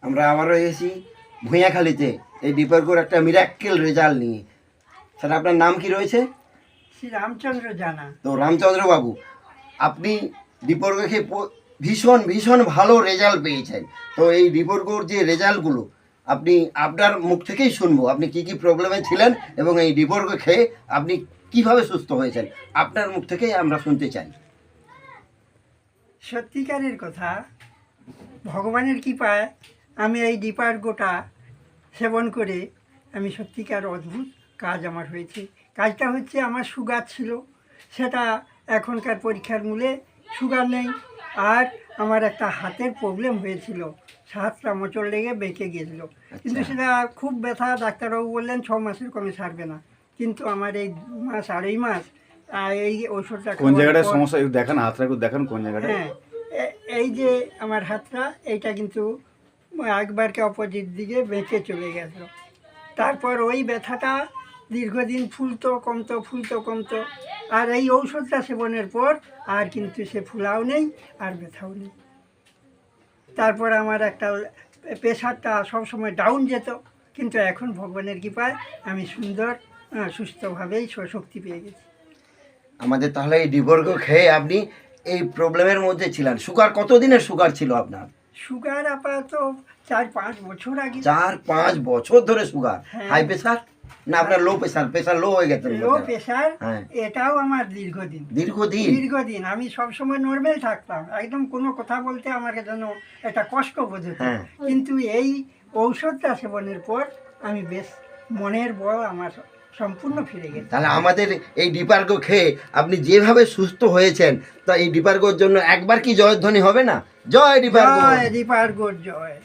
আমরা আবারও এসেছি ভূঁইয়াখালীতে এই ডিপার্কোর একটা মিরাক্কেল রেজাল্ট নিয়ে। স্যার আপনার নাম কি রয়েছে? শ্রী রামচন্দ্র জানা। তো রামচন্দ্র বাবু, আপনি ডিপার্কো খেয়ে ভীষণ ভীষণ ভালো রেজাল্ট পেয়েছেন। তো এই ডিপার্কোর যে রেজাল্টগুলো আপনি আপনার মুখ থেকেই শুনবো, আপনি কি কি প্রবলেমে ছিলেন এবং এই ডিপার্কো খেয়ে আপনি কিভাবে সুস্থ হয়েছেন আপনার মুখ থেকেই আমরা শুনতে চাই। সত্যিকারের কথা, ভগবানের কৃপায় আমি এই ডিপার্কোটা সেবন করে আমি সত্যিকার অদ্ভুত কাজ আমার হয়েছে। কাজটা হচ্ছে, আমার সুগার ছিল, সেটা এখনকার পরীক্ষার মূলে সুগার নেই। আর আমার একটা হাতের প্রবলেম হয়েছিল, হাতটা মোচড় লেগে বেঁকে গিয়েছিল, কিন্তু সেটা খুব ব্যথা। ডাক্তারবাবু বললেন 6 মাসের কমে সারবে না, কিন্তু আমার এই 2 মাস 2.5 মাস এই ওষুধটা কোন জায়গাটায় সমস্যা একটু দেখান, হাতটা একটু দেখান কোন জায়গাটা। হ্যাঁ, এই যে আমার হাতটা, এইটা কিন্তু একবারকে অপোজিট দিকে বেঁকে চলে গেছে। তারপর ওই ব্যথাটা দীর্ঘদিন ফুলতো কমতো, আর এই ঔষধটা সেবনের পর আর কিন্তু সে ফুলাও নেই আর ব্যথাও নেই। তারপর আমার একটা প্রেশারটা সবসময় ডাউন যেত, কিন্তু এখন ভগবানের কৃপায় আমি সুন্দর সুস্থভাবেই শক্তি পেয়ে গেছি। আমাদের তাহলে এই ডিপার্কো খেয়ে আপনি এই প্রবলেমের মধ্যে ছিলেন। সুগার কতদিনের সুগার ছিল আপনার? সুগার আপাতত 4-5 বছর আগে। 4-5 বছর ধরে সুগার। হ্যাঁ। হাই প্রেসার না আপনার লো প্রেসার? প্রেসার লো হয়ে গেছে? লো প্রেশার, হ্যাঁ। এটাও আমার দীর্ঘদিন। দীর্ঘদিন আমি সবসময় নর্মাল থাকতাম, একদম কোনো কথা বলতে আমার যেন একটা কষ্ট বোধ হতো। হ্যাঁ। কিন্তু এই ঔষধটা সেবনের পর আমি বেশ মনের বল আমার সম্পূর্ণ ফিরে গেছে। তাহলে আমাদের এই ডিপার্কো খেয়ে আপনি যেভাবে সুস্থ হয়েছেন, তা এই ডিপার্কোর জন্য একবার কি জয়ধ্বনি হবে না? জয় ডিপার্কো। জয় ডিপার্কোর জয়।